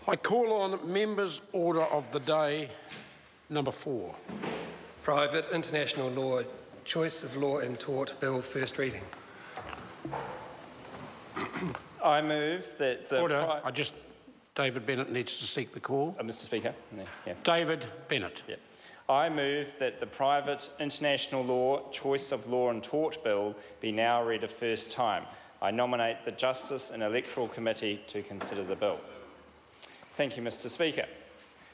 I call on members' order of the day number 4. Private International Law, Choice of Law and Tort Bill, first reading. I move that the... Order. David Bennett needs to seek the call. Mr Speaker. Yeah. David Bennett. Yeah. I move that the Private International Law, Choice of Law and Tort Bill be now read a first time. I nominate the Justice and Electoral Committee to consider the bill. Thank you, Mr Speaker.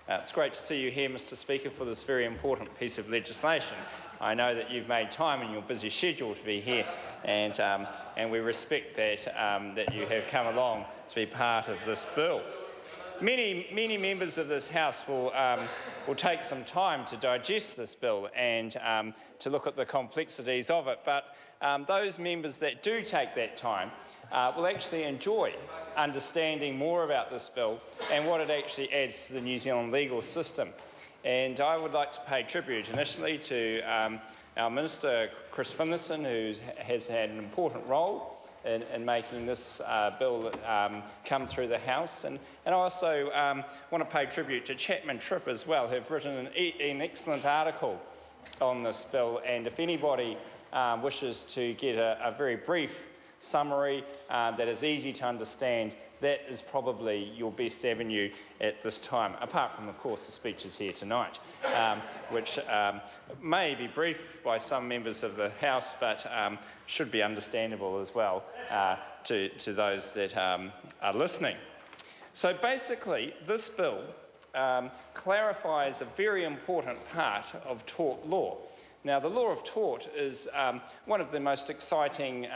It's great to see you here, Mr Speaker, for this very important piece of legislation. I know that you've made time in your busy schedule to be here, and we respect that, that you have come along to be part of this bill. Many members of this House will take some time to digest this bill and to look at the complexities of it, but those members that do take that time will actually enjoy understanding more about this bill and what it actually adds to the New Zealand legal system. And I would like to pay tribute initially to our Minister, Chris Finlayson, who has had an important role in making this bill come through the House. And I also want to pay tribute to Chapman Tripp as well, who have written an excellent article on this bill. And if anybody wishes to get a very brief summary that is easy to understand, that is probably your best avenue at this time, apart from, of course, the speeches here tonight, which may be brief by some members of the House, but should be understandable as well to those that are listening. So basically, this bill clarifies a very important part of tort law. Now, the law of tort is one of the most exciting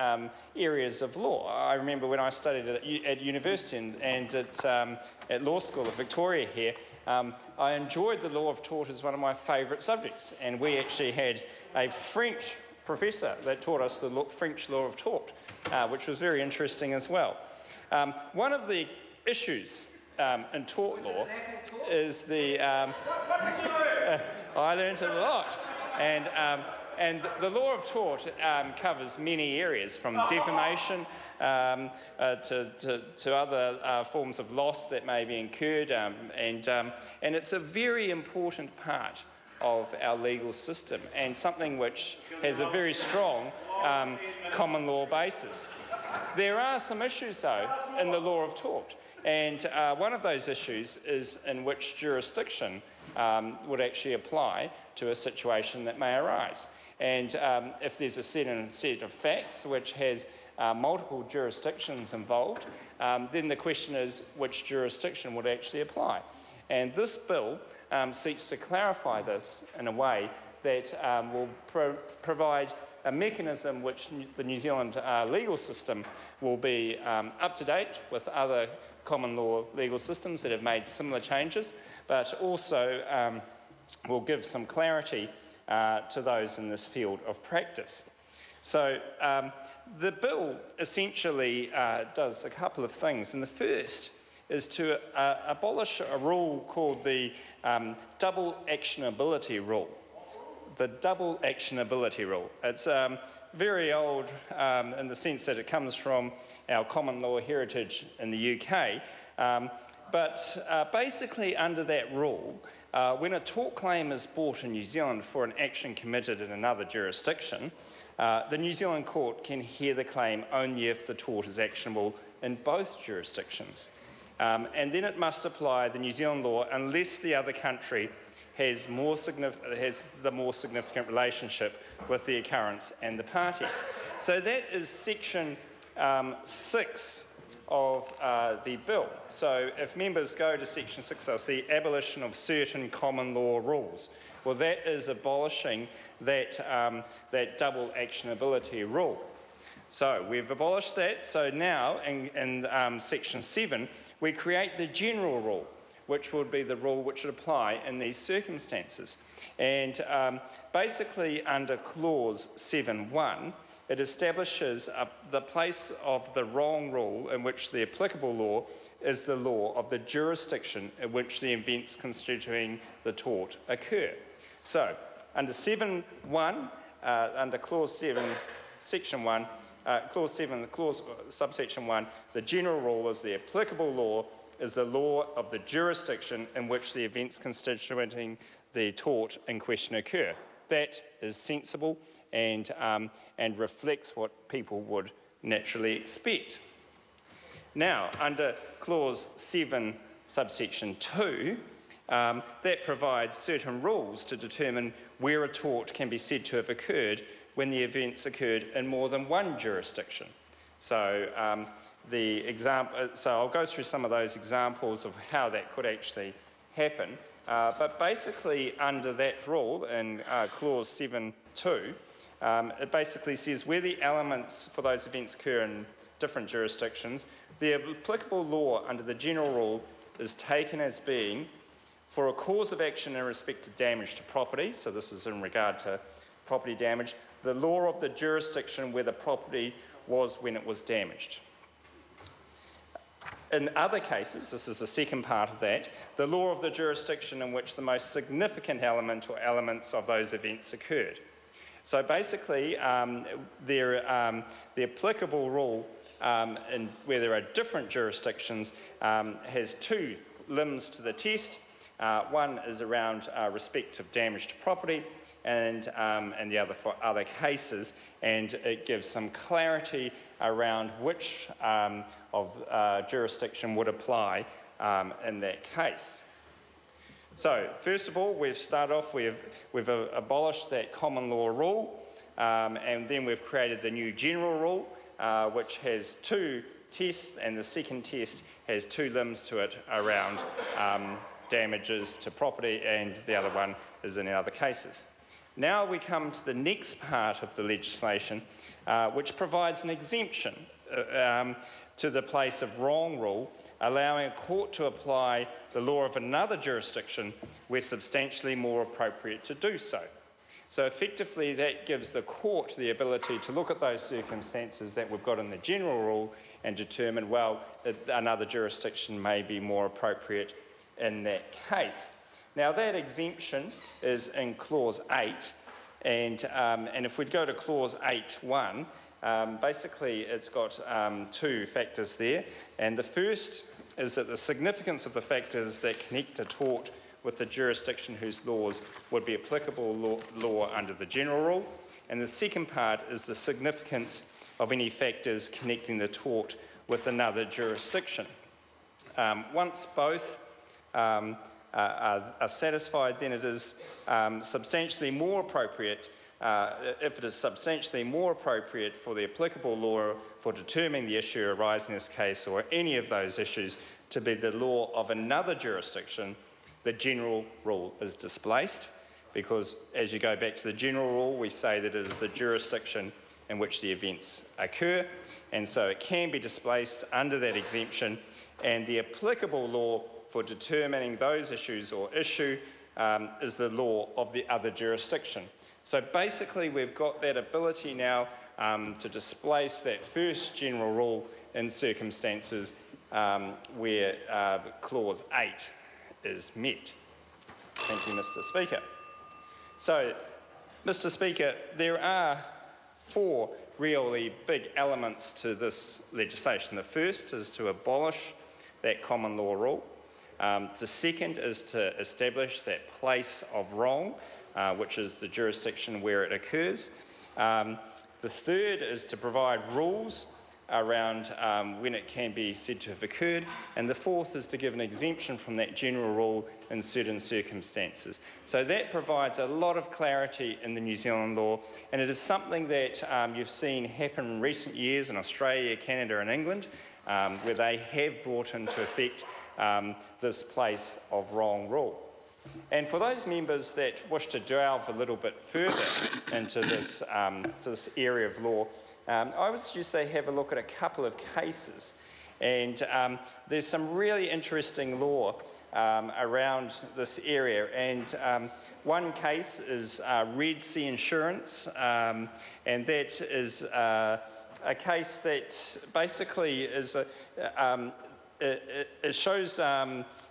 areas of law. I remember when I studied at university and at law school at Victoria here, I enjoyed the law of tort as one of my favourite subjects, and we actually had a French professor that taught us the French law of tort, which was very interesting as well. One of the issues in tort law is the... I learned a lot. And the law of tort covers many areas, from defamation to other forms of loss that may be incurred, and it's a very important part of our legal system and something which has a very strong common law basis. There are some issues, though, in the law of tort, and one of those issues is in which jurisdiction would actually apply to a situation that may arise. And if there's a set of facts which has multiple jurisdictions involved, then the question is which jurisdiction would actually apply. And this bill seeks to clarify this in a way that will provide a mechanism which the New Zealand legal system will be up to date with other common law legal systems that have made similar changes, but also will give some clarity to those in this field of practice. So the bill essentially does a couple of things, and the first is to abolish a rule called the double actionability rule. The double actionability rule. It's very old in the sense that it comes from our common law heritage in the UK, but basically under that rule, when a tort claim is brought in New Zealand for an action committed in another jurisdiction, the New Zealand court can hear the claim only if the tort is actionable in both jurisdictions. And then it must apply the New Zealand law unless the other country has the more significant relationship with the occurrence and the parties. So that is section 6 of the bill. So if members go to section 6, they'll see abolition of certain common law rules. Well, that is abolishing that double actionability rule. So we've abolished that. So now in section 7, we create the general rule, which would be the rule which would apply in these circumstances. And basically under clause 7.1, it establishes the place of the wrong rule in which the applicable law is the law of the jurisdiction in which the events constituting the tort occur. So under 7.1, under clause 7, section 1, clause 7, subsection 1, the general rule is the applicable law is the law of the jurisdiction in which the events constituting the tort in question occur. That is sensible and reflects what people would naturally expect. Now, under clause 7, subsection 2, that provides certain rules to determine where a tort can be said to have occurred when the events occurred in more than one jurisdiction. So, so I'll go through some of those examples of how that could actually happen. But basically, under that rule in clause 7.2, it basically says where the elements for those events occur in different jurisdictions, the applicable law under the general rule is taken as being for a cause of action in respect to damage to property, so this is in regard to property damage, the law of the jurisdiction where the property was when it was damaged. In other cases, this is the second part of that, the law of the jurisdiction in which the most significant element or elements of those events occurred. So basically, the applicable rule where there are different jurisdictions has two limbs to the test. One is around respect of damage to property, and the other for other cases, and it gives some clarity around which jurisdiction would apply in that case. So, first of all, we've started off, we've abolished that common law rule, and then we've created the new general rule, which has two tests, and the second test has two limbs to it around damages to property, and the other one is in other cases. Now we come to the next part of the legislation, which provides an exemption to the place of wrong rule, allowing a court to apply the law of another jurisdiction where substantially more appropriate to do so. So effectively that gives the court the ability to look at those circumstances that we've got in the general rule and determine, well, another jurisdiction may be more appropriate in that case. Now that exemption is in clause 8, and if we go to clause 8.1, basically it's got two factors there, and the first is that the significance of the factors that connect a tort with the jurisdiction whose laws would be applicable law under the general rule, and the second part is the significance of any factors connecting the tort with another jurisdiction. Once both are satisfied, then it is substantially more appropriate, if it is substantially more appropriate for the applicable law for determining the issue arising in this case or any of those issues to be the law of another jurisdiction, the general rule is displaced, because as you go back to the general rule, we say that it is the jurisdiction in which the events occur, and so it can be displaced under that exemption, and the applicable law for determining those issues or issue is the law of the other jurisdiction. So basically we've got that ability now to displace that first general rule in circumstances where clause 8 is met. Thank you, Mr. Speaker. So, Mr. Speaker, there are four really big elements to this legislation. The first is to abolish that common law rule. The second is to establish that place of wrong, which is the jurisdiction where it occurs. The third is to provide rules around when it can be said to have occurred, and the fourth is to give an exemption from that general rule in certain circumstances. So that provides a lot of clarity in the New Zealand law, and it is something that you've seen happen in recent years in Australia, Canada and England, where they have brought into effect this place of wrong rule. And for those members that wish to delve a little bit further into this area of law, I would suggest they have a look at a couple of cases. And there's some really interesting law around this area. And one case is Red Sea Insurance, and that is a case that basically is it shows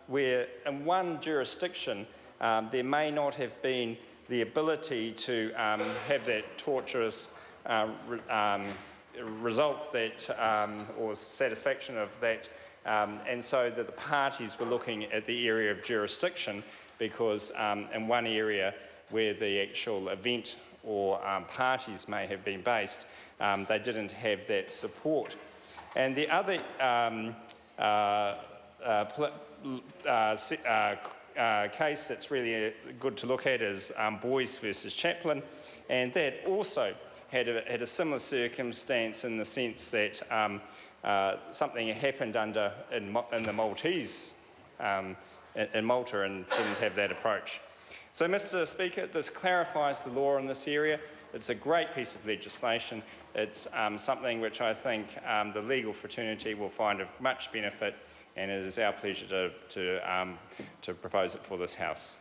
where in one jurisdiction there may not have been the ability to have that torturous result that or satisfaction of that and so that the parties were looking at the area of jurisdiction because in one area where the actual event or parties may have been based, they didn't have that support. And the other case that's really good to look at is Boyce versus Chaplin, and that also had a similar circumstance in the sense that something happened in the Maltese, in Malta, and didn't have that approach. So, Mr. Speaker, this clarifies the law in this area. It's a great piece of legislation. It's something which I think the legal fraternity will find of much benefit, and it is our pleasure to propose it for this House.